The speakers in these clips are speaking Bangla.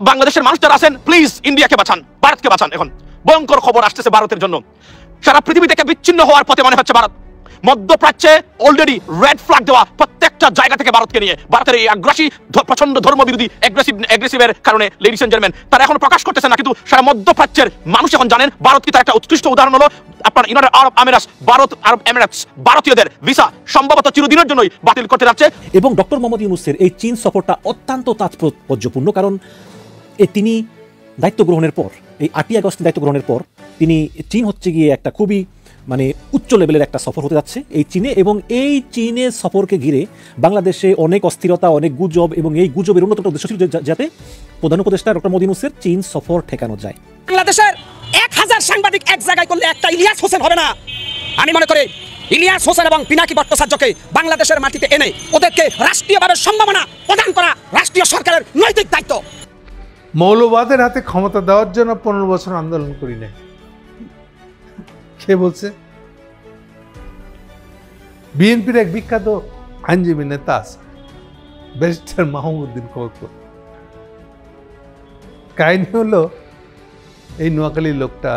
বাংলাদেশের মানুষ যারা আছেন প্লিজ ইন্ডিয়াকে বাঁচান, ভারতকে বাঁচান। এখন ভয়ঙ্কর খবর আসতেছে ভারতের জন্য। সারা পৃথিবী থেকে বিচ্ছিন্ন হওয়ার পথে মনে হচ্ছে ভারত। মধ্যপ্রাচ্যে অলরেডি রেড ফ্ল্যাগ দেওয়া প্রত্যেকটা জায়গা থেকে ভারতকে নিয়ে, ভারতের এই আগ্রাসী প্রচন্ড ধর্মবিরোধী অ্যাগ্রেসিভের কারণে লেডিস এন্ড জেন্টলম্যান তারা এখন প্রকাশ করতেছে না, কিন্তু সারা মধ্যপ্রাচ্যের মানুষ এখন জানেন ভারত কি তার একটা উৎকৃষ্ট উদাহরণ হলো আপনার ইউনাইটেড আরব আমিরাতস, আরব এমিরেটস ভারতীয়দের ভিসা সম্ভবত চিরদিনের জন্যই বাতিল করতে যাচ্ছে। এবং ডক্টর মোহাম্মদ ইউনূসের এই চীন সফরটা অত্যন্ত তাৎপর্যপূর্ণ, কারণ তিনি দায়িত্ব গ্রহণের পর, এই 8ই আগস্ট দায়িত্ব গ্রহণের পর তিনি চীন হচ্ছে গিয়ে একটা খুবই উচ্চ লেভেলের একটা সফর হতে যাচ্ছে এই চীনে। এবং এই চীনে সফরকে ঘিরে বাংলাদেশে অনেক অস্থিরতা, অনেক গুজব, এবং এই গুজবের অন্যতম উদ্দেশ্য ছিল যাতে প্রধান উপদেষ্টা ডক্টর মোহাম্মদ ইউনূসের চীন সফর ঠেকানো যায়। বাংলাদেশের 1000 সাংবাদিক এক জায়গায় করলে একটা ইলিয়াস হোসেন হবে না। আমি মনে করি ইলিয়াস হোসেন এবং পিনাকি ভট্টাচার্যকে বাংলাদেশের মাটিতে এনে ওদেরকে রাষ্ট্রীয়ভাবে সম্ভাবনা প্রদান করা রাষ্ট্রীয় সরকারের নৈতিক দায়িত্ব। মৌলবাদের হাতে ক্ষমতা দেওয়ার জন্য 15 বছর আন্দোলন করি নাই। কে বলছে? বিএনপির এক বিখ্যাত আইনজীবী নেতা আছে, ব্যারিস্টার মাহমুদউদ্দিন খোকন। কাহিনী হলো এই নোয়াখালীর লোকটা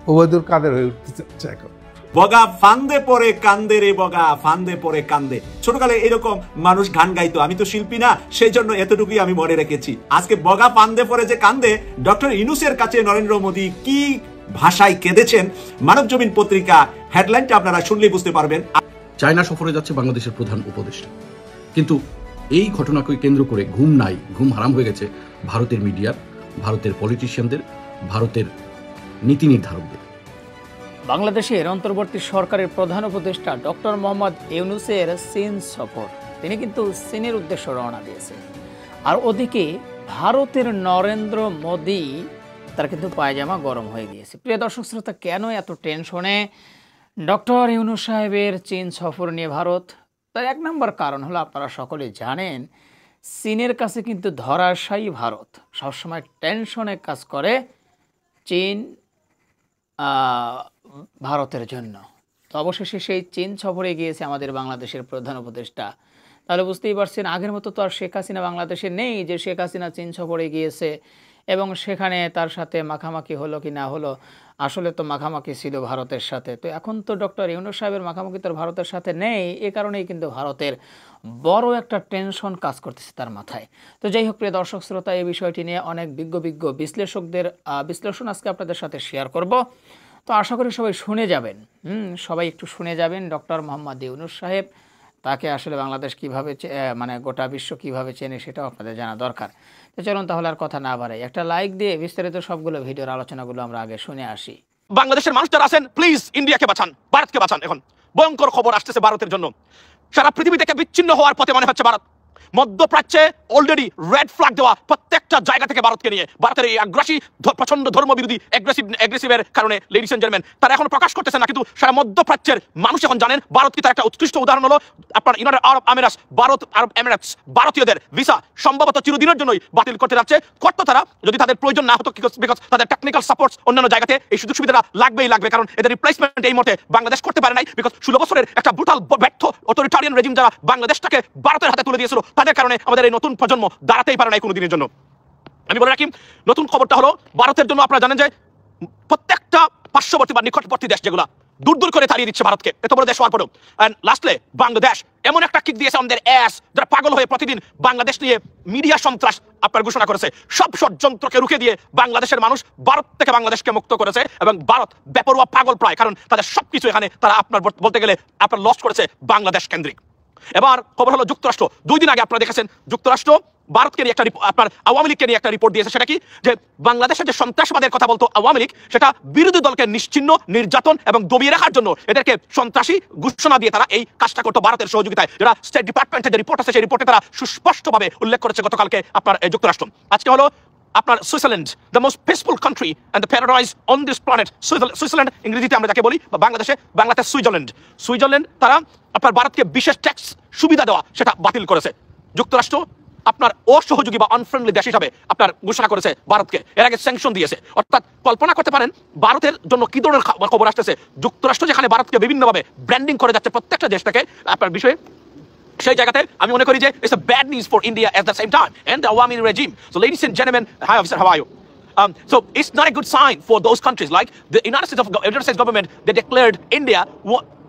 ওবায়দুল কাদের হয়ে উঠতে চাচ্ছে এখন। বগা ফান্দে পরে কান্দে রে বগা ফান্দে পরে কান্দে। ছোটকালে এরকম মানুষ গান গাইতো, আমি তো শিল্পী না, সেই জন্য এতটুকুই আমি মনে রেখেছি। আজকে বগা ফান্দে পরে যে কান্দে, ডক্টর ইউনূসের কাছে নরেন্দ্র মোদী কি ভাষায় কেঁদেছেন মানবজমিন পত্রিকা হেডলাইনটা আপনারা শুনলেই বুঝতে পারবেন। চায়না সফরে যাচ্ছে বাংলাদেশের প্রধান উপদেষ্টা, কিন্তু এই ঘটনাকে কেন্দ্র করে ঘুম নাই, ঘুম হারাম হয়ে গেছে ভারতের মিডিয়ার, ভারতের পলিটিশিয়ানদের, ভারতের নীতি নির্ধারকদের। বাংলাদেশের অন্তর্বর্তী সরকারের প্রধান উপদেষ্টা ডক্টর মোহাম্মদ ইউনূসের চীন সফর, তিনি কিন্তু চীনের উদ্দেশ্যে রওনা দিয়েছে। আর ওদিকে ভারতের নরেন্দ্র মোদী তার কিন্তু পায়জামা গরম হয়ে গিয়েছে। প্রিয় দর্শক শ্রোতা, কেন এত টেনশনে ডক্টর ইউনূস সাহেবের চীন সফর নিয়ে ভারত? তার এক নম্বর কারণ হলো, আপনারা সকলে জানেন চীনের কাছে কিন্তু ধরাশায়ী ভারত সবসময় টেনশনে কাজ করে চীন ভারতের জন্য। তো অবশেষে সেই চীন সফরে গিয়েছে আমাদের বাংলাদেশের প্রধান উপদেষ্টা। তাহলে বুঝতেই পারছেন, আগের মতো তো আর শেখ হাসিনা বাংলাদেশে নেই যে শেখ হাসিনা চীন সফরে গিয়েছে এবং সেখানে তার সাথে মাখামাখি হলো কি না হলো। আসলে তো মাখামাখি ছিল ভারতের সাথে। তো এখন তো ডক্টর ইউনূস সাহেবের মাখামাখি তো ভারতের সাথে নেই, এ কারণেই কিন্তু ভারতের বড় একটা টেনশন কাজ করতেছে তার মাথায়। তো যাই হোক, প্রিয় দর্শক শ্রোতা, এই বিষয়টি নিয়ে অনেক বিজ্ঞ বিশ্লেষকদের বিশ্লেষণ আজকে আপনাদের সাথে শেয়ার করব। তো আশা করি সবাই শুনে যাবেন, সবাই একটু শুনে যাবেন। ডক্টর মোহাম্মদ ইউনূস সাহেব, তাকে আসলে বাংলাদেশ কীভাবে গোটা বিশ্ব কীভাবে চেনে সেটাও আপনাদের জানা দরকার। তো চলুন তাহলে আর কথা না বাড়াই, একটা লাইক দিয়ে বিস্তারিত সবগুলো ভিডিওর আলোচনাগুলো আমরা আগে শুনে আসি। বাংলাদেশের মানুষ যারা আছেন প্লিজ ইন্ডিয়াকে বাঁচান, ভারতকে বাঁচান। এখন ভয়ঙ্কর খবর আসতেছে ভারতের জন্য। সারা পৃথিবী থেকে বিচ্ছিন্ন হওয়ার পথে মনে হচ্ছে ভারত। মধ্যপ্রাচ্যে অলরেডি রেড ফ্ল্যাগ দেওয়া প্রত্যেকটা জায়গা থেকে ভারতকে নিয়ে, ভারতের এই আগ্রাসী প্রচন্ড ধর্মবিরোধী অ্যাগ্রেসিভের কারণে লেডিস এন্ড জেন্টলম্যান তারা এখন প্রকাশ করতেছে না, কিন্তু সারা মধ্যপ্রাচ্যের মানুষ এখন জানেন ভারত কি তার একটা উৎকৃষ্ট উদাহরণ হলো আপনার ইউনাইটেড আরব আমিরাতস, আরব এমিরেটস ভারতীয়দের ভিসা সম্ভবত চিরদিনের জন্যই বাতিল করতে যাচ্ছে। করতো তারা যদি তাদের প্রয়োজন না হতো, বিকজ তাদের টেকনিক্যাল সাপোর্টস অন্যান্য জায়গাতে এই সুযোগ সুবিধাটা লাগবেই লাগবে, কারণ এদের রিপ্লেসমেন্ট এই মুহূর্তে বাংলাদেশ করতে পারে নাই। বিকজ 16 বছরের একটা ব্রুটাল ব্যর্থ অথরিটারিয়ান রেজিম যারা বাংলাদেশটাকে ভারতের হাতে তুলে দিয়েছিল, তাদের কারণে আমাদের এই নতুন প্রজন্ম দাঁড়াতেই পারে নাই কোনো দিনের জন্য। আমি বলে রাখি, নতুন খবরটা হলো ভারতের জন্য আপনারা জানেন যে প্রত্যেকটা পার্শ্ববর্তী বা নিকটবর্তী দেশ যেগুলা দূর দূর করে তাড়িয়ে দিচ্ছে ভারতকে, এত বড় দেশ হওয়ার পরেও। এন্ড লাস্টলি বাংলাদেশ এমন একটা কিক দিয়েছে আমাদের যারা পাগল হয়ে প্রতিদিন বাংলাদেশ নিয়ে মিডিয়া সন্ত্রাস আপনার ঘোষণা করেছে। সব ষড়যন্ত্রকে রুখে দিয়ে বাংলাদেশের মানুষ ভারত থেকে বাংলাদেশকে মুক্ত করেছে, এবং ভারত বেপরোয়া পাগল প্রায়, কারণ তাদের সবকিছু এখানে তারা আপনার বলতে গেলে আপনার লস করেছে বাংলাদেশ কেন্দ্রিক। এবার খবর হলো যুক্তরাষ্ট্র, 2 দিন আগে আপনারা দেখেছেন যুক্তরাষ্ট্র ভারতকে নিয়ে একটা আপনার আওয়ামী লীগকে নিয়ে একটা রিপোর্ট দিয়েছে। সেটা কি, যে বাংলাদেশের যে সন্ত্রাসবাদের কথা বলতো আওয়ামী লীগ, সেটা বিরোধী দলকে নিশ্চিহ্ন, নির্যাতন এবং দমিয়ে রাখার জন্য এদেরকে সন্ত্রাসী ঘোষণা দিয়ে তারা এই কাজটা করতো ভারতের সহযোগিতায়। যেটা স্টেট ডিপার্টমেন্টের যে রিপোর্ট আছে, সেই রিপোর্টে তারা সুস্পষ্টভাবে উল্লেখ করেছে গতকালকে আপনার যুক্তরাষ্ট্র। আজকে হলো আপনার Switzerland, the most peaceful country and the paradise on this planet. Switzerland ইংরেজিতে আমরা যাকে বলি, বা বাংলাতে সুইজারল্যান্ড তারা আপনার ভারতকে বিশেষ ট্যাক্স সুবিধা দেওয়া সেটা বাতিল করেছে। যুক্তরাষ্ট্র আপনার অসহযোগী বা আনফ্রেন্ডলি দেশ হিসাবে আপনার ঘোষণা করেছে ভারতকে, এর আগে স্যাংশন দিয়েছে। অর্থাৎ কল্পনা করতে পারেন ভারতের জন্য কি ধরনের খবর আসতেছে। যুক্তরাষ্ট্র যেখানে ভারতকে বিভিন্নভাবে ব্র্যান্ডিং করে যাচ্ছে প্রত্যেকটা দেশটাকে আপনার বিষয়ে, সেই জায়গাতে আমি মনে করি যে it's a bad news for India at the same time and the Awami regime. So ladies and gentlemen, hi officer, how are you? So it's not a good sign for those countries like the United States government. They declared India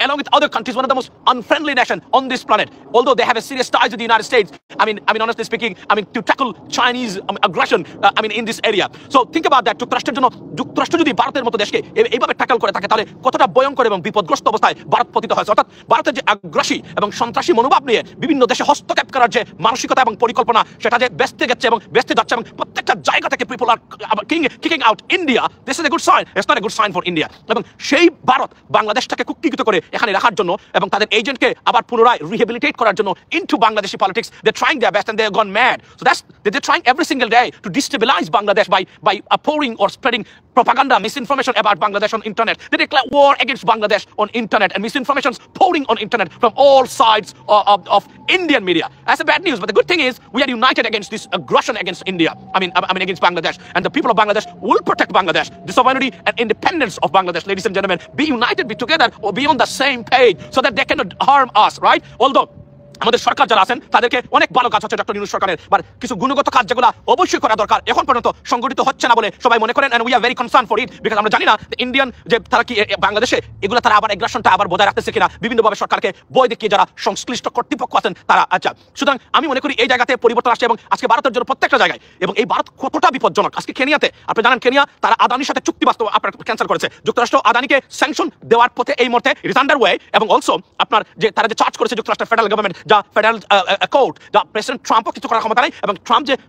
along with other countries one of the most unfriendly nation on this planet, although they have a serious ties with the United States. I mean honestly speaking, to tackle Chinese aggression in this area. So think about that. যুক্তরাষ্ট্র যদি ভারতের মতো দেশকে এইভাবে ট্যাকল করে থাকে তাহলে কতটা ভয়ঙ্কর এবং বিপদগ্রস্ত অবস্থায় ভারত পতিত হয়েছে। অর্থাৎ ভারতের যে আগ্রাসী এবং সন্ত্রাসী মনোভাব নিয়ে বিভিন্ন দেশে হস্তক্ষেপ করার যে মানসিকতা এবং পরিকল্পনা সেটা যে ব্যস্তে গেছে এবং ব্যস্তে যাচ্ছে এবং প্রত্যেকটা জায়গা থেকে people are kicking out India. This is a good sign, it's not a good sign for India. এবং সেই ভারত বাংলাদেশটাকে কুক্ষিগত করে এখানে রাখার জন্য এবং তাদের এজেন্টকে আবার পুনরায় রিহেবিলিটেট করার জন্য into Bangladeshi politics they trying their best and they gone mad. So that's they trying every single day to destabilise Bangladesh by pouring or spreading propaganda, misinformation about Bangladesh on internet. They declare war against Bangladesh on internet and misinformation pouring on internet from all sides of Indian media. That's a bad news, but the good thing is we are united against this aggression against India. I mean against Bangladesh, and the people of Bangladesh will protect Bangladesh, the sovereignty and independence of Bangladesh. Ladies and gentlemen, be united, be together, or be on the same page so that they cannot harm us, right? Although আমাদের সরকার যারা আছেন তাদেরকে অনেক ভালো কাজ হচ্ছে ডক্টর ইউনূস সরকারের, বা কিছু গুণগত কাজ যেগুলো অবশ্যই করা দরকার এখন পর্যন্ত সংগঠিত হচ্ছে না বলে সবাই মনে করেন, and we are very concern for it because আমরা জানি না ইন্ডিয়ান যে তারা কি বাংলাদেশে এগুলো তারা আবার এগ্রেশনটা আবার বজায় রাখতেছে কিনা, বিভিন্নভাবে সরকারকে বই দেখিয়ে যারা সংশ্লিষ্ট কর্তৃপক্ষ আছেন তারা। আচ্ছা, সুতরাং আমি মনে করি এই জায়গাতে পরিবর্তন আসছে এবং আজকে ভারতের জন্য প্রত্যেকটা জায়গায়, এবং এই ভারত কতটা বিপজ্জনক। আজকে কেনিয়াতে আপনি জানেন কেনিয়া তারা আদানির সাথে চুক্তি বাস্তব আপনার ক্যান্সেল করেছে, যুক্তরাষ্ট্র আদানিকে স্যাংশন দেওয়ার পথে এই মুহূর্তে ইট ইজ আন্ডার ওয়ে, এবং অলসো আপনার যে তারা যে চার্জ করেছে যুক্তরাষ্ট্রের ফেডারেল গভর্নমেন্ট, যা ফেডারেল কোর্ট, যা প্রেসিডেন্ট ট্রাম্পও কিছু করার ক্ষমতা নেই, এবং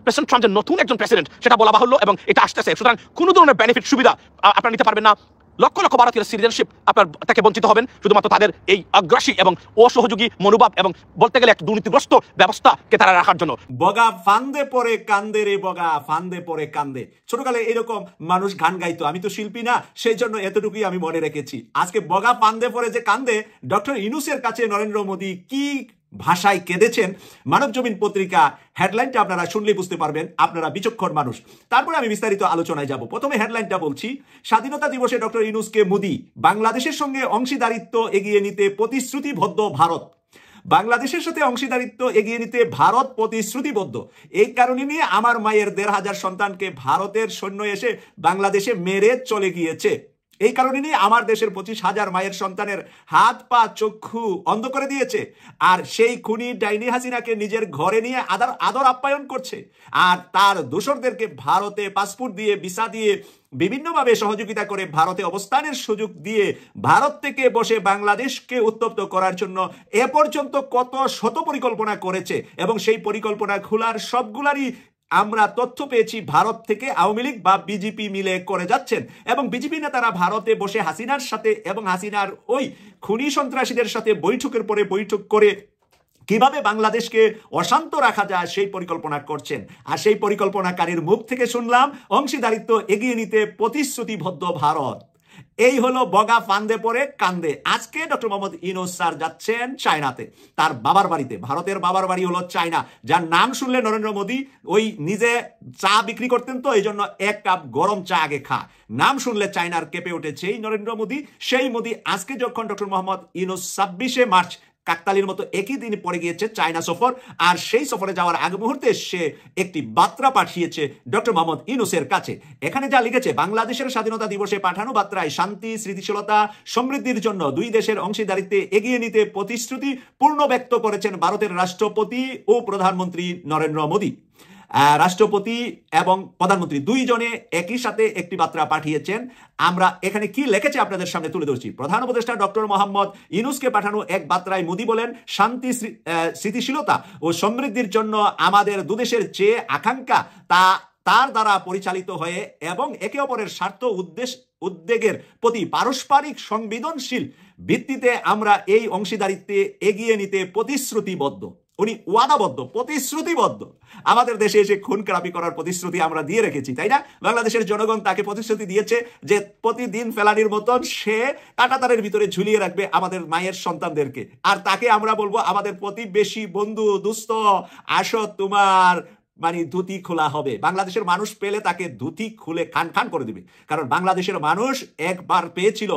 প্রেসিডেন্ট ট্রাম্প যে নতুন একজন প্রেসিডেন্ট সেটা বলা বাহুল্য, এবং এটা আসতেছে। সুতরাং কোনো ধরনের বেনিফিট সুবিধা আপনারা নিতে পারবেন না। লক্ষ লক্ষ ভারতীয় সিটিজেনশিপ আপনার থেকে বঞ্চিত হবেন শুধুমাত্র তাদের এই আগ্রাসী এবং অসহযোগী মনোভাব এবং বলতে গেলে এক দুর্নীতিগ্রস্ত ব্যবস্থাকে তারা রাখার জন্য। বগা ফান্দে পরে কান্দে রে বগা ফান্দে পরে কান্দে। ছোটকালে এরকম মানুষ গান গাইতো, আমি তো শিল্পী না, সেই জন্য এতটুকুই আমি মনে রেখেছি। আজকে বগা ফান্দে পরে যে কান্দে, ডক্টর ইউনূসের কাছে নরেন্দ্র মোদী কি ভাষায় কেঁদেছেন, মানব জমিন পত্রিকা হেডলাইনটা আপনারা শুনলেই বুঝতে পারবেন, আপনারা বিচক্ষণ মানুষ। তারপরে আমি বিস্তারিত আলোচনায় যাব। প্রথমে হেডলাইনটা বলছি, স্বাধীনতা দিবসে ডক্টর ইউনূসকে মোদী, বাংলাদেশের সঙ্গে অংশীদারিত্ব এগিয়ে নিতে প্রতিশ্রুতিবদ্ধ ভারত। বাংলাদেশের সাথে অংশীদারিত্ব এগিয়ে নিতে ভারত প্রতিশ্রুতিবদ্ধ। এই কারণে নিয়ে আমার মায়ের ১৫০০ সন্তানকে ভারতের সৈন্য এসে বাংলাদেশে মেরে চলে গিয়েছে। এই কারণে নিয়ে আমার দেশের ২৫,০০০ মায়ের সন্তানের হাত পা চক্ষু অন্ধ করে দিয়েছে, আর সেই খুনি ডাইনি হাসিনাকে নিজের ঘরে নিয়ে আদর আপ্যায়ন করছে, আর তার দোসরদেরকে ভারতে পাসপোর্ট দিয়ে ভিসা দিয়ে বিভিন্নভাবে সহযোগিতা করে ভারতে অবস্থানের সুযোগ দিয়ে ভারত থেকে বসে বাংলাদেশকে উত্তপ্ত করার জন্য এ পর্যন্ত কত শত পরিকল্পনা করেছে, এবং সেই পরিকল্পনা খোলার সবগুলারই আমরা তথ্য পেয়েছি ভারত থেকে আওয়ামী লীগ বা বিজেপি মিলে করে যাচ্ছেন, এবং বিজেপি নেতারা ভারতে বসে হাসিনার সাথে এবং হাসিনার ওই খুনি সন্ত্রাসীদের সাথে বৈঠকের পরে বৈঠক করে কিভাবে বাংলাদেশকে অশান্ত রাখা যায় সেই পরিকল্পনা করছেন। আর সেই পরিকল্পনাকারীর মুখ থেকে শুনলাম অংশীদারিত্ব এগিয়ে নিতে প্রতিশ্রুতিবদ্ধ ভারত। এই হলো বগা ফান্দে পরে কান্দে। আজকে ডক্টর মোহাম্মদ ইউনূস স্যার যাচ্ছেন চায়নাতে, তার বাবার বাড়িতে। ভারতের বাবার বাড়ি হলো চায়না, যার নাম শুনলে নরেন্দ্র মোদী ওই নিজে চা বিক্রি করতেন, তো এই জন্য ১ কাপ গরম চা আগে খা। নাম শুনলে চায়নার কেঁপে উঠেছে এই নরেন্দ্র মোদী। সেই মোদী আজকে যখন ডক্টর মোহাম্মদ ইউনূস ২৬শে মার্চ কাকতালির মতো একই দিন পড়ে গিয়েছে চায়না সফর, আর সেই সফরে যাওয়ার আগ মুহূর্তে সে একটি বার্তা পাঠিয়েছে ডক্টর মোহাম্মদ ইউনূসের কাছে। এখানে যা লিখেছে, বাংলাদেশের স্বাধীনতা দিবসে পাঠানো বার্তায় শান্তি, স্থিতিশীলতা, সমৃদ্ধির জন্য দুই দেশের অংশীদারিত্বে এগিয়ে নিতে প্রতিশ্রুতি পূর্ণ ব্যক্ত করেছেন ভারতের রাষ্ট্রপতি ও প্রধানমন্ত্রী নরেন্দ্র মোদী। রাষ্ট্রপতি এবং প্রধানমন্ত্রী দুইজনে একই সাথে একটি বার্তা পাঠিয়েছেন। আমরা এখানে কি লিখেছে আপনাদের সামনে তুলে ধরছি। প্রধান উপদেষ্টা ডক্টর মোহাম্মদ ইউনূসকে পাঠানো এক বার্তায় মোদী বলেন, শান্তি, স্থিতিশীলতা ও সমৃদ্ধির জন্য আমাদের দুদেশের যে আকাঙ্ক্ষা তার দ্বারা পরিচালিত হয়ে এবং একে অপরের স্বার্থ উদ্বেগের প্রতি পারস্পরিক সংবেদনশীল ভিত্তিতে আমরা এই অংশীদারিত্বে এগিয়ে নিতে প্রতিশ্রুতিবদ্ধ। উনি ওয়াদাবদ্ধ, প্রতিশ্রুতিবদ্ধ। আমাদের দেশে এসে খুন খারাপি করার প্রতিশ্রুতি আমরা দিয়ে রেখেছি, তাই না? বাংলাদেশের জনগণ তাকে প্রতিশ্রুতি দিয়েছে যে প্রতিদিন ফেলানির মতন সে কাঁটাতারের ভিতরে ঝুলিয়ে রাখবে আমাদের মায়ের সন্তানদেরকে, আর তাকে আমরা বলবো আমাদের প্রতিবেশী, বন্ধু, দুস্থ, আসো তোমার ধুতি খোলা হবে। বাংলাদেশের মানুষ পেলে তাকে ধুতি খুলে খান খান করে দিবে, কারণ বাংলাদেশের মানুষ একবার পেয়েছিল,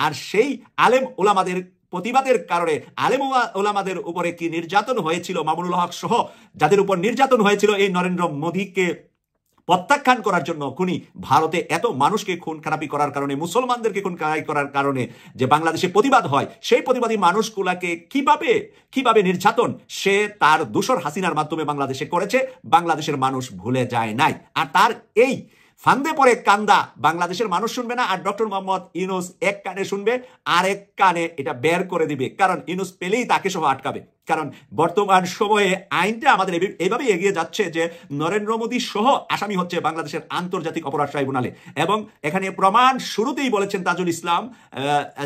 আর সেই আলেম ওলামাদের প্রতিবাদের কারণে আলেম ওলামাদের উপরে কি নির্যাতন হয়েছিল, মামুনুল হক সহ যাদের উপর নির্যাতন হয়েছিল এই নরেন্দ্র মোদীকে প্রত্যাখ্যান করার জন্য, খুনি ভারতে এত মানুষকে খুন খারাপি করার কারণে, মুসলমানদেরকে খুন খারাপি করার কারণে যে বাংলাদেশে প্রতিবাদ হয়, সেই প্রতিবাদী মানুষগুলাকে কিভাবে নির্যাতন সে তার দূষর হাসিনার মাধ্যমে বাংলাদেশে করেছে, বাংলাদেশের মানুষ ভুলে যায় নাই। আর তার এই ফান্দে পরে কান্দা বাংলাদেশের মানুষ শুনবে না, আর ডক্টর মোহাম্মদ ইউনূস এক কানে শুনবে আর এক কানে এটা বের করে দিবে, কারণ ইউনূস পেলেই তাকে সহ আটকাবে। কারণ বর্তমান সময়ে আইনটা আমাদের এইভাবে এগিয়ে যাচ্ছে যে নরেন্দ্র মোদী সহ আসামি হচ্ছে বাংলাদেশের আন্তর্জাতিক অপরাধ ট্রাইব্যুনালে। এবং এখানে প্রমাণ শুরুতেই বলেছেন তাজুল ইসলাম,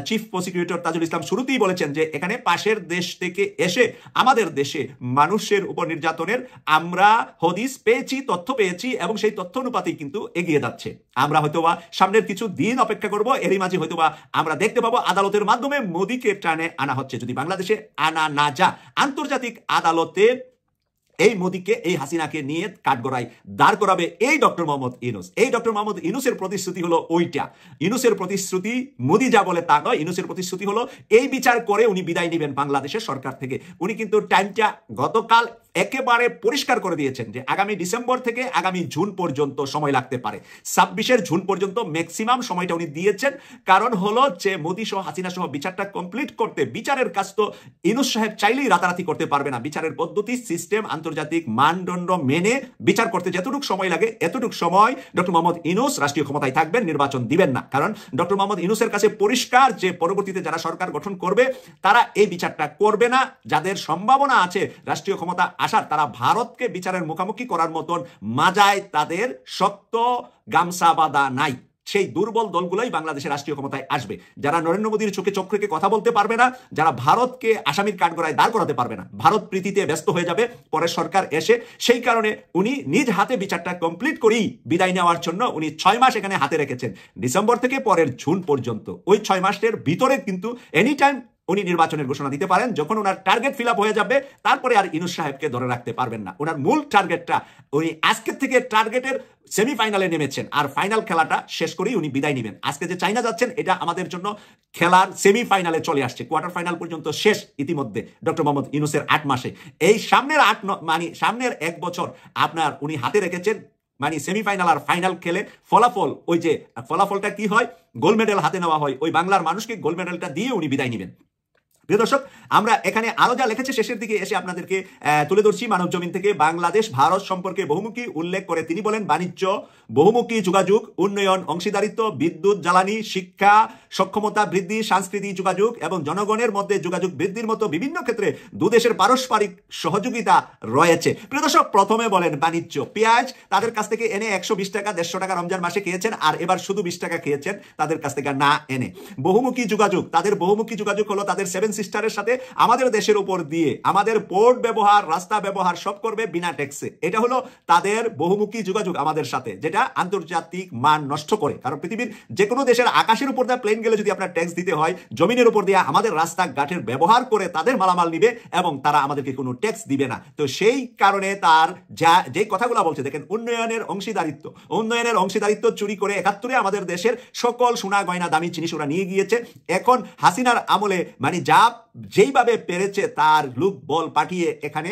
চিফ প্রসিকিউটর তাজুল ইসলাম শুরুতেই বলেছেন যে এখানে পাশের দেশ থেকে এসে আমাদের দেশে মানুষের উপর নির্যাতনের আমরা হদিস পেয়েছি, তথ্য পেয়েছি, এবং সেই তথ্য অনুপাতেই কিন্তু এগিয়ে যাচ্ছে। আমরা হয়তোবা সামনের কিছু দিন অপেক্ষা করব, এরই মাঝে হয়তোবা আমরা দেখতে পাবো আদালতের মাধ্যমে মোদীকে টানে আনা হচ্ছে। যদি বাংলাদেশে আনা না যা, আন্তর্জাতিক আদালতে এই মোদীকে, এই হাসিনাকে নিয়ে কাঠগড়ায় দাঁড় করাবে এই ডক্টর মোহাম্মদ ইউনূস। এই ডক্টর মোহাম্মদ ইউনূসের প্রতিশ্রুতি হলো ওইটা। ইউনূসের প্রতিশ্রুতি মোদী যা বলে তা নয়। ইউনূসের প্রতিশ্রুতি হলো এই বিচার করে উনি বিদায় নেবেন বাংলাদেশের সরকার থেকে। উনি কিন্তু টাইমটা গতকাল একেবারে পরিষ্কার করে দিয়েছেন যে আগামী ডিসেম্বর থেকে আগামী জুন পর্যন্ত সময় লাগতে পারে। 26 জুন পর্যন্ত ম্যাক্সিমাম সময়টা উনি দিয়েছেন। কারণ হলো যে মোদী সহ হাসিনা সহ বিচারটা কমপ্লিট করতে, বিচারের কাজ তো ইউনূস সাহেব চাইলেই রাতারাতি করতে পারবে না। বিচারের পদ্ধতি, সিস্টেম, আন্তর্জাতিক মানদণ্ড মেনে বিচার করতে যতটুকু সময় লাগে এতটুকু সময় ডক্টর মোহাম্মদ ইউনূস রাষ্ট্রীয় ক্ষমতায় থাকবেন, নির্বাচন দিবেন না। কারণ ডক্টর মোহাম্মদ ইউনূসের কাছে পরিষ্কার যে পরবর্তীতে যারা সরকার গঠন করবে তারা এই বিচারটা করবে না। যাদের সম্ভাবনা আছে রাষ্ট্রীয় ক্ষমতা আসার, তারা ভারতকে বিচারের মুখোমুখি করার মতন মাজায় তাদের শক্ত গামছা বাঁধা নাই। সেই দুর্বল দলগুলোই বাংলাদেশের রাষ্ট্রীয় ক্ষমতায় আসবে, যারা নরেন্দ্র মোদীর চোখে চোখ রেখে কথা বলতে পারবে না, যারা ভারতকে আসামির কাঠগড়ায় দাঁড় করাতে পারবে না। ভারত প্রীতিতে ব্যস্ত হয়ে যাবে পরের সরকার এসে। সেই কারণে উনি নিজ হাতে বিচারটা কমপ্লিট করেই বিদায় নেওয়ার জন্য উনি 6 মাস এখানে হাতে রেখেছেন, ডিসেম্বর থেকে পরের জুন পর্যন্ত। ওই 6 মাসের ভিতরে কিন্তু এনি টাইম উনি নির্বাচনের ঘোষণা দিতে পারেন। যখন ওনার টার্গেট ফিল আপ হয়ে যাবে তারপরে আর ইউনূস সাহেবকে ধরে রাখতে পারবেন না। ওনার মূল টার্গেটটা উনি আজকের থেকে টার্গেটের সেমিফাইনালে নেমেছেন, আর ফাইনাল খেলাটা শেষ করেই উনি বিদায় নেবেন। আজকে যে চাইনা যাচ্ছেন এটা আমাদের জন্য খেলার সেমিফাইনালে চলে আসছে, কোয়ার্টার ফাইনাল পর্যন্ত শেষ ইতিমধ্যে ডক্টর মোহাম্মদ ইউনূসের 8 মাসে। এই সামনের 1 বছর আপনার উনি হাতে রেখেছেন, মানে সেমিফাইনাল আর ফাইনাল খেলে ফলাফল, ওই যে ফলাফলটা কি হয়, গোল্ড মেডেল হাতে নেওয়া হয়, ওই বাংলার মানুষকে গোল্ড মেডেলটা দিয়ে উনি বিদায় নেবেন। প্রিয় দর্শক, আমরা এখানে আরো যা লিখেছে শেষের দিকে এসে আপনাদেরকে তুলে ধরছি মানব জমিন থেকে। বাংলাদেশ ভারত সম্পর্কে বহুমুখী উল্লেখ করে তিনি বলেন, বাণিজ্য, বহুমুখী যোগাযোগ, উন্নয়ন, অংশীদারিত্ব, বিদ্যুৎ, জ্বালানি, শিক্ষা, সক্ষমতা বৃদ্ধি, সাংস্কৃতিক যোগাযোগ এবং জনগণের মধ্যে যোগাযোগ বৃদ্ধির মতো বিভিন্ন ক্ষেত্রে দুদেশের পারস্পরিক সহযোগিতা রয়েছে। প্রিয় দর্শক, প্রথমে বলেন বাণিজ্য। পেঁয়াজ তাদের কাছ থেকে এনে 120 টাকা, 150 টাকা রমজান মাসে খেয়েছেন, আর এবার শুধু 20 টাকা খেয়েছেন তাদের কাছ থেকে না এনে। বহুমুখী যোগাযোগ, তাদের বহুমুখী যোগাযোগ হলো তাদের 7 সিস্টারের সাথে আমাদের দেশের উপর দিয়ে আমাদের পোর্ট ব্যবহার, রাস্তা ব্যবহার সব করবে বিনা ট্যাক্সে। এটা হলো তাদের বহুমুখী যোগাযোগ আমাদের সাথে, যেটা আন্তর্জাতিক মান নষ্ট করে। কারণ পৃথিবীর যে কোনো দেশের আকাশের উপর দিয়ে প্লেন গেলে যদি আপনার ট্যাক্স দিতে হয়, জমিনের উপর দিয়ে আমাদের রাস্তাঘাটের ব্যবহার করে তাদের মালামাল নিবে এবং তারা আমাদেরকে কোনো ট্যাক্স দিবে না। তো সেই কারণে তার যে কথাগুলো বলছে দেখেন, উন্নয়নের অংশীদারিত্ব চুরি করে 71-এ আমাদের দেশের সকল সোনা গয়না দামি জিনিস ওরা নিয়ে গিয়েছে। এখন হাসিনার আমলে মানে যেইভাবে পেরেছে তার লোক বল পাঠিয়ে এখানে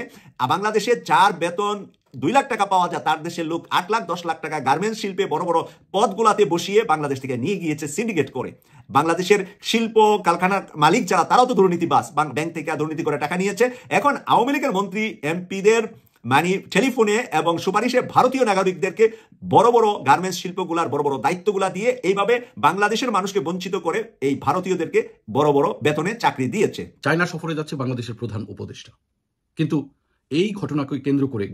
বাংলাদেশে যার বেতন 2 লাখ টাকা পাওয়া যায়, তার দেশের লোক 8 লাখ 10 লাখ টাকা গার্মেন্টস শিল্পে বড় বড় পদগুলাতে বসিয়ে বাংলাদেশ থেকে নিয়ে গিয়েছে সিন্ডিকেট করে। বাংলাদেশের শিল্প কারখানার মালিক যারা, তারাও তো দুর্নীতিবাজ, ব্যাংক থেকে দুর্নীতি করে টাকা নিয়েছে। এখন আওয়ামী লীগের মন্ত্রী এমপিদের মানে টেলিফোনে এবং সুপারিশে ভারতীয় নাগরিকদেরকে বড় বড় গার্মেন্টস শিল্পগুলার বড় বড় দায়িত্বগুলা দিয়ে এইভাবে বাংলাদেশের মানুষকে বঞ্চিত করে এই ভারতীয়দেরকে বড় বড় বেতনে চাকরি দিয়েছে। চায়না সফরে যাচ্ছে বাংলাদেশের প্রধান উপদেষ্টা, কিন্তু এই ঘটনাকে কেন্দ্র করে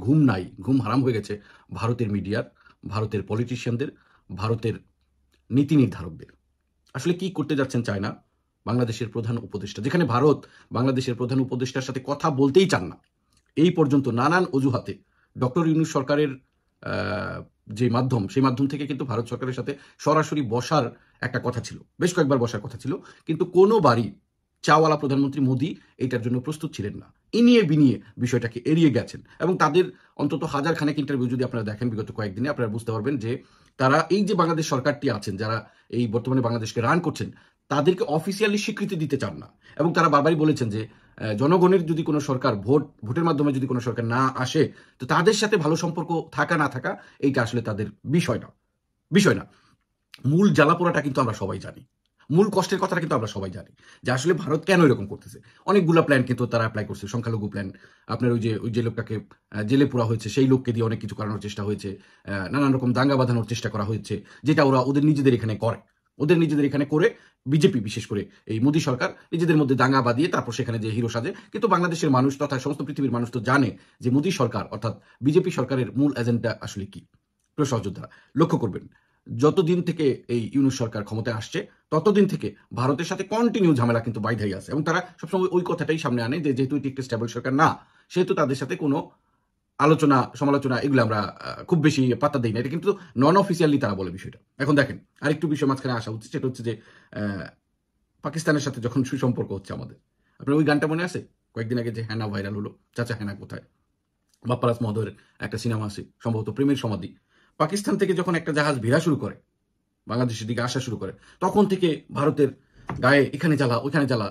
ঘুম হারাম হয়ে গেছে ভারতের মিডিয়ার, ভারতের পলিটিশিয়ানদের, ভারতের নীতি নির্ধারকদের। আসলে কি করতে যাচ্ছেন চায়না বাংলাদেশের প্রধান উপদেষ্টা, যেখানে ভারত বাংলাদেশের প্রধান উপদেষ্টার সাথে কথা বলতেই চান না। এই পর্যন্ত নানান অজুহাতে ডক্টর ইউনূস সরকারের যে মাধ্যম, সেই মাধ্যম থেকে কিন্তু ভারত সরকারের সাথে সরাসরি বসার একটা কথা ছিল, বেশ কয়েকবার বসার কথা ছিল, কিন্তু কোনোবারই চাওয়ালা প্রধানমন্ত্রী মোদী এইটার জন্য প্রস্তুত ছিলেন না। ইনিয়ে বিনিয়ে বিষয়টাকে এড়িয়ে গেছেন এবং তাদের অন্তত 1000 খানেক ইন্টারভিউ যদি আপনারা দেখেন বিগত কয়েকদিনে, আপনারা বুঝতে পারবেন যে তারা এই যে বাংলাদেশ সরকারটি আছেন, যারা এই বর্তমানে বাংলাদেশকে রান করছেন, তাদেরকে অফিসিয়ালি স্বীকৃতি দিতে চান না, এবং তারা বারবারই বলেছেন যে জনগণের যদি কোনো সরকার ভোটের মাধ্যমে যদি কোনো সরকার না আসে, তো তাদের সাথে ভালো সম্পর্ক থাকা না থাকা এইটা আসলে তাদের বিষয় না। মূল জ্বালাপোড়াটা কিন্তু আমরা সবাই জানি, মূল কষ্টের কথাটা কিন্তু আমরা সবাই জানি, যে আসলে ভারত কেন এরকম করতেছে। অনেকগুলো প্ল্যান কিন্তু তারা অ্যাপ্লাই করছে, সংখ্যালঘু প্ল্যান, আপনার ওই যে লোকটাকে জেলে পোড়া হয়েছে সেই লোককে দিয়ে অনেক কিছু করানোর চেষ্টা হয়েছে, নানান রকম দাঙ্গা বাঁধানোর চেষ্টা করা হয়েছে, যেটা ওরা ওদের নিজেদের এখানে করে বিজেপি বিশেষ করে এই মোদী সরকার নিজেদের মধ্যে দাঙ্গা বাঁধিয়ে তারপর সেখানে যে হিরো সাজে। কিন্তু বাংলাদেশের মানুষ তথা সমস্ত পৃথিবীর মানুষ তো জানে যে মোদী সরকার অর্থাৎ বিজেপি সরকারের মূল এজেন্ডা আসলে কি। প্রিয় সহযোদ্ধারা, লক্ষ্য করবেন, যতদিন থেকে এই ইউনূস সরকার ক্ষমতায় আসছে ততদিন থেকে ভারতের সাথে কন্টিনিউ ঝামেলা কিন্তু বাইধাই আছে, এবং তারা সবসময় ওই কথাটাই সামনে আনে যে যেহেতু এটি একটি স্টেবল সরকার না, সেহেতু তাদের সাথে কোনো আলোচনা সমালোচনা এগুলো আমরা খুব বেশি পাত্তা দিই না। এটা কিন্তু নন অফিসিয়ালি তারা বলে বিষয়টা। এখন দেখেন, আরেকটু বিষয় মাঝখানে আসা উচিত, সেটা হচ্ছে যে পাকিস্তানের সাথে যখন সুসম্পর্ক হচ্ছে আমাদের, আপনার ওই গানটা মনে আছে কয়েকদিন আগে যে হেনা ভাইরাল হলো, চাচা হেনা কোথায়, বাপ্পারাজ মহোদয়ের একটা সিনেমা আছে সম্ভবত প্রেমের সমাধি। পাকিস্তান থেকে যখন একটা জাহাজ ভিড়া শুরু করে, বাংলাদেশের দিকে আসা শুরু করে, তখন থেকে ভারতের গায়ে এখানে জ্বালা ওইখানে জ্বালা,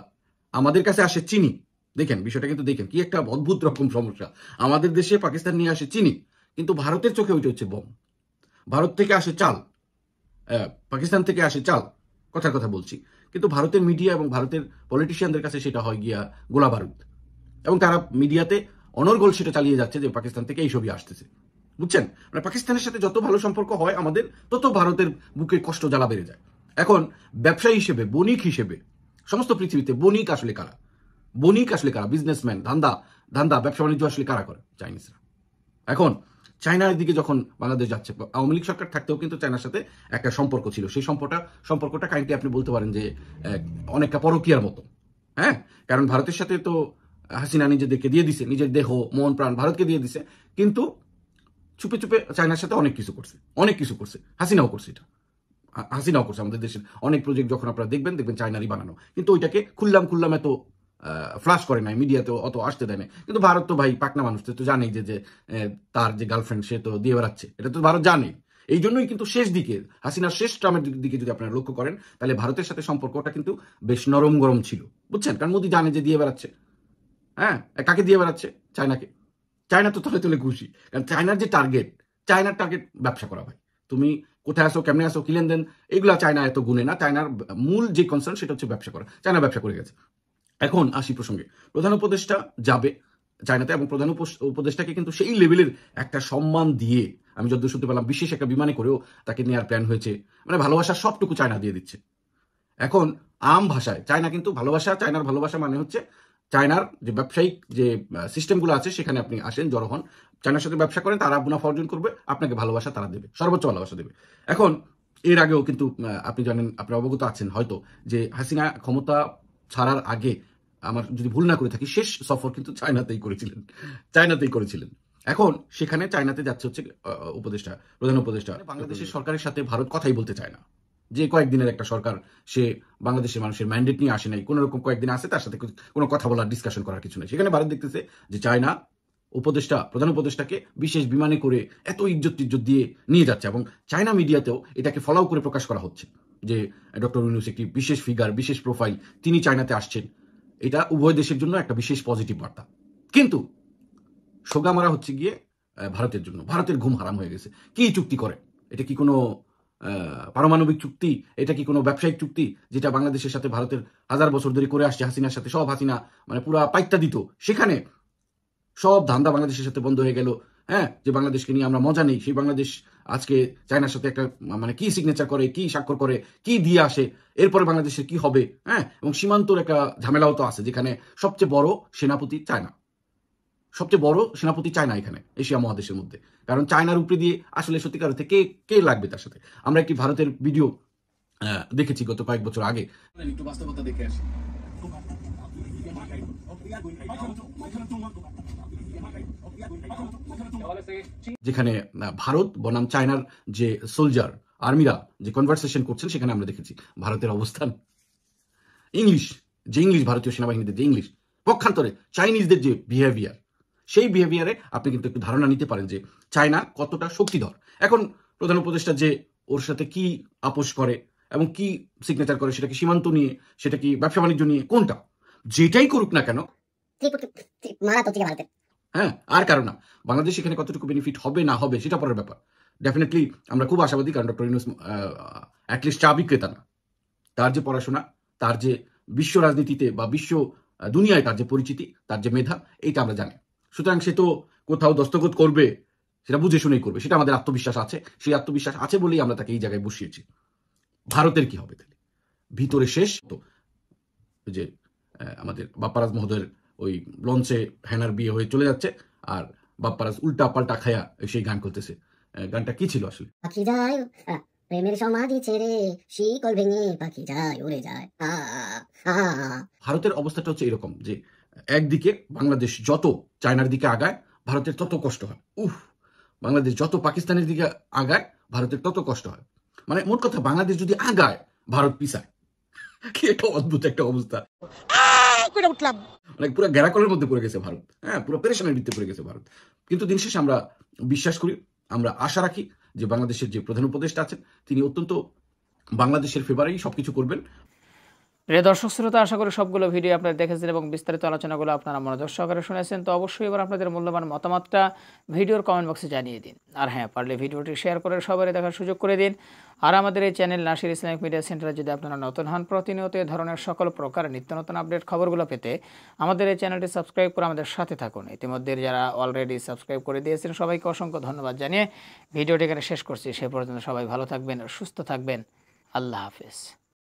আমাদের কাছে আসে চিনি। দেখেন বিষয়টা কিন্তু, দেখেন কি একটা অদ্ভুত রকম সমস্যা। আমাদের দেশে পাকিস্তান নিয়ে আসে চিনি, কিন্তু ভারতের চোখে ওইটা হচ্ছে বম। ভারত থেকে আসে চাল, পাকিস্তান থেকে আসে চাল, কথার কথা বলছি, কিন্তু ভারতের মিডিয়া এবং ভারতের পলিটিশিয়ানদের কাছে সেটা হয় গিয়া গোলা বারুদ, এবং তারা মিডিয়াতে অনর্গল সেটা চালিয়ে যাচ্ছে যে পাকিস্তান থেকে এই ছবি আসতেছে। বুঝছেন, মানে পাকিস্তানের সাথে যত ভালো সম্পর্ক হয় আমাদের, তত ভারতের বুকে কষ্ট জ্বালা বেড়ে যায়। এখন ব্যবসায়ী হিসেবে, বণিক হিসেবে, সমস্ত পৃথিবীতে বণিক আসলে কারা, বিজনেসম্যান, ধান্দা ব্যবসা বাণিজ্য আসলে কারা করে? চাইনিজরা। এখন চায়নার দিকে যখন বাংলাদেশ যাচ্ছে, আওয়ামী লীগ সরকার থাকতেও কিন্তু চায়নার সাথে একটা সম্পর্ক ছিল, সেই সম্পর্কটা কাইন্ডলি আপনি বলতে পারেন যে অনেকটা পরকীয়ার মতো। হ্যাঁ, কারণ ভারতের সাথে তো হাসিনা নিজেদেরকে দিয়ে দিছে, নিজের দেহ মন প্রাণ ভারতকে দিয়ে দিছে, কিন্তু চুপে চুপে চায়নার সাথে অনেক কিছু করছে। হাসিনাও করছে আমাদের দেশের অনেক প্রজেক্ট যখন আপনারা দেখবেন চায়নারই বানানো, কিন্তু ওইটাকে খুললাম এত ফ্লাশ করে নাই, মিডিয়াতে অত আসতে দেয় না। কিন্তু ভারত তো ভাই পাকনা মানুষ, তো জানেই যে তার যে গার্লফ্রেন্ড সে তো দিয়ে বেড়াচ্ছে, এটা তো ভারত জানে। এই জন্যই কিন্তু শেষ দিকে হাসিনার শেষ টার্মের দিকে যদি আপনারা লক্ষ্য করেন, তাহলে ভারতের সাথে সম্পর্কটা কিন্তু বেশ নরম গরম ছিল, বুঝছেন? কারণ মোদি জানে যে দিয়ে বেড়াচ্ছে। হ্যাঁ, কাকে দিয়ে বেড়াচ্ছে? চায়নাকে। চায়না তো তলে খুশি, কারণ চায়নার টার্গেট ব্যবসা করা। ভাই তুমি কোথায় আসো, কেমনে আসো, কি লেনদেন, এগুলা চায়না এত গুনে না। চায়নার মূল যে কনসার্ন সেটা হচ্ছে ব্যবসা করা। চায়না ব্যবসা করে গেছে। এখন আসি প্রসঙ্গে, প্রধান উপদেষ্টা যাবে চায়নাতে, এবং প্রধান উপদেষ্টাকে কিন্তু সেই লেভেলের একটা সম্মান দিয়ে, আমি যতদূর শুনতে পেলাম বিশেষ একটা বিমানে করেও তাকে নেওয়ার প্ল্যান হয়েছে, মানে ভালোবাসার সবটুকু চায়না দিয়ে দিচ্ছে। এখন আম ভাষায় চায়নার ভালোবাসা মানে হচ্ছে চায়নার যে ব্যবসায়িক যে সিস্টেমগুলো আছে সেখানে আপনি আসেন, জড়ো হন, চায়নার সাথে ব্যবসা করেন, তারা মুনাফা অর্জন করবে, আপনাকে ভালোবাসা তারা দেবে, সর্বোচ্চ ভালোবাসা দেবে। এখন এর আগেও কিন্তু আপনি জানেন, আপনি অবগত আছেন হয়তো, যে হাসিনা ক্ষমতা ছাড়ার আগে, আমার যদি ভুল না করে থাকি, শেষ সফর কিন্তু চায়নাতেই করেছিলেন। এখন সেখানে চায়নাতে যাচ্ছে হচ্ছে প্রধান উপদেষ্টা। বাংলাদেশের সরকারের সাথে ভারত কথাই বলতে চায় না, যে কয়েকদিনের একটা সরকার, সে বাংলাদেশের মানুষের ম্যান্ডেট নিয়ে আসে নাই, কোন রকম কয়েকদিন আসে, তার সাথে কোনো কথা বলার ডিসকাশন করার কিছু নেই। সেখানে ভারত দেখতেছে যে চায়না প্রধান উপদেষ্টাকে বিশেষ বিমানে করে এত ইজ্জত দিয়ে নিয়ে যাচ্ছে, এবং চায়না মিডিয়াতেও এটাকে ফলাও করে প্রকাশ করা হচ্ছে যে ডক্টর ইউনূস একটি বিশেষ ফিগার, বিশেষ প্রোফাইল, তিনি চায়নাতে আসছেন। এটা উভয় দেশের জন্য একটা বিশেষ পজিটিভ বার্তা। কিন্তু সোগা মারা হচ্ছে গিয়ে ভারতের জন্য। ভারতের ঘুম হারাম হয়ে গেছে। কি চুক্তি করে? এটা কি কোনো পারমাণবিক চুক্তি? এটা কি কোনো ব্যবসায়িক চুক্তি, যেটা বাংলাদেশের সাথে ভারতের 1000 বছর ধরে করে আসছে? হাসিনার সাথে সব হাসিনা মানে পুরা পাইটটা দিত, সেখানে সব ধান্দা বাংলাদেশের সাথে বন্ধ হয়ে গেল। হ্যাঁ, যে বাংলাদেশকে নিয়ে আমরা মজা নেই, সেই বাংলাদেশ আজকে চায়নার সাথে একটা মানে কি সিগনেচার করে, কি স্বাক্ষর করে, কি দিয়ে আসে, এরপরে বাংলাদেশের কি হবে? হ্যাঁ, এবং সীমান্তর একটা ঝামেলাও তো আছে, যেখানে সবচেয়ে বড় সেনাপতি চায়না এখানে এশিয়া মহাদেশের মধ্যে। কারণ চায়নার উপরে দিয়ে আসলে সত্যিকার অর্থে কে লাগবে তার সাথে? আমরা একটি ভারতের ভিডিও দেখেছি গত কয়েক বছর আগে, একটু বাস্তবতা দেখে আসি। যেখানে ভারত বনাম চায়নার যে সোলজার আর্মিরা যে কনভারসেশন করছেন, সেখানে আমরা দেখেছি ভারতের অবস্থান ইংলিশ ভারতীয় সেনাবাহিনীদের যে ইংলিশ, পক্ষান্তরে চাইনিজদের যে বিহেভিয়ার, সেই বিহেভিয়ারে আপনি কিন্তু একটু ধারণা নিতে পারেন যে চায়না কতটা শক্তিধর। এখন প্রধান উপদেষ্টা যে ওর সাথে কি আপোষ করে, এবং কি সিগনেচার করে, সেটা কি সীমান্ত নিয়ে, সেটা কি ব্যবসা বাণিজ্য নিয়ে, কোনটা যেটাই করুক না কেন, হ্যাঁ, আর কারণ না, বাংলাদেশ এখানে কতটুকু বেনিফিট হবে না হবে সেটা পরের ব্যাপার। ডেফিনেটলি আমরা খুব আশাবাদী, কারণ ডক্টর ইউনূস অ্যাটলিস্ট চা বিক্রেতা না, তার যে পড়াশোনা, তার যে বিশ্ব রাজনীতিতে বা বিশ্ব দুনিয়ায় তার যে পরিচিতি, তার যে মেধা, এইটা আমরা জানি। সুতরাং সে তো কোথাও দস্তখত করবে, সেটা বুঝে শুনেই করবে, সেটা আমাদের আত্মবিশ্বাস আছে। সেই আত্মবিশ্বাস আছে বলেই আমরা তাকে এই জায়গায় বসিয়েছি। ভারতের কি হবে তাহলে? ভিতরে শেষ তো যে আমাদের বাপ্পারাজ মহোদয়ের ওই লঞ্চে হ্যানার বিয়ে হয়ে চলে যাচ্ছে, আর বাপ্পারাজ উল্টা পাল্টা খায়া সেই গান করতেছে। গানটা কি ছিল আসলে? পাখি যায় প্রেমের সমাধি ছেড়ে শিকল ভেঙে পাখি যায় উড়ে যায়। ভারতের অবস্থাটা হচ্ছে এরকম যে একদিকে বাংলাদেশ যত চায়নার দিকে আগায়, ভারতের তত কষ্ট হয়। বাংলাদেশ যত পাকিস্তানের দিকে আগায়, ভারতের তত কষ্ট হয়। মানে মোট কথা, বাংলাদেশ যদি আগায়, ভারত পিছায়। কি একটা অদ্ভুত একটা অবস্থা, মানে পুরো গ্যারাকলের মধ্যে পড়ে গেছে ভারত, হ্যাঁ, পুরো পেরেশানের ভিত্তিতে পড়ে গেছে ভারত। কিন্তু দিন শেষে আমরা বিশ্বাস করি, আমরা আশা রাখি যে বাংলাদেশের যে প্রধান উপদেষ্টা আছেন, তিনি অত্যন্ত বাংলাদেশের ফেভারেই সবকিছু করবেন। প্রিয় দর্শক শ্রোতা, আশা করি সবগুলো ভিডিও আপনারা দেখেছেন এবং বিস্তারিত আলোচনাগুলো আপনারা মনোযোগ সহকারে শুনেছেন। তো অবশ্যই এবার আপনাদের মূল্যবান মতামতটা ভিডিওর কমেন্ট বক্সে জানিয়ে দিন। আর হ্যাঁ, পারলে ভিডিওটি শেয়ার করে সবাই দেখার সুযোগ করে দিন। আর আমাদের এই চ্যানেল নাসির ইসলামিক মিডিয়া সেন্টারে যদি আপনারা নতুন হন, প্রতিনিয়ত এই ধরনের সকল প্রকার নিত্য নতুন আপডেট খবরগুলো পেতে আমাদের এই চ্যানেলটি সাবস্ক্রাইব করে আমাদের সাথে থাকুন। ইতিমধ্যে যারা অলরেডি সাবস্ক্রাইব করে দিয়েছেন সবাইকে অসংখ্য ধন্যবাদ জানিয়ে ভিডিওটি এখানে শেষ করছি। সে পর্যন্ত সবাই ভালো থাকবেন, সুস্থ থাকবেন। আল্লাহ হাফেজ।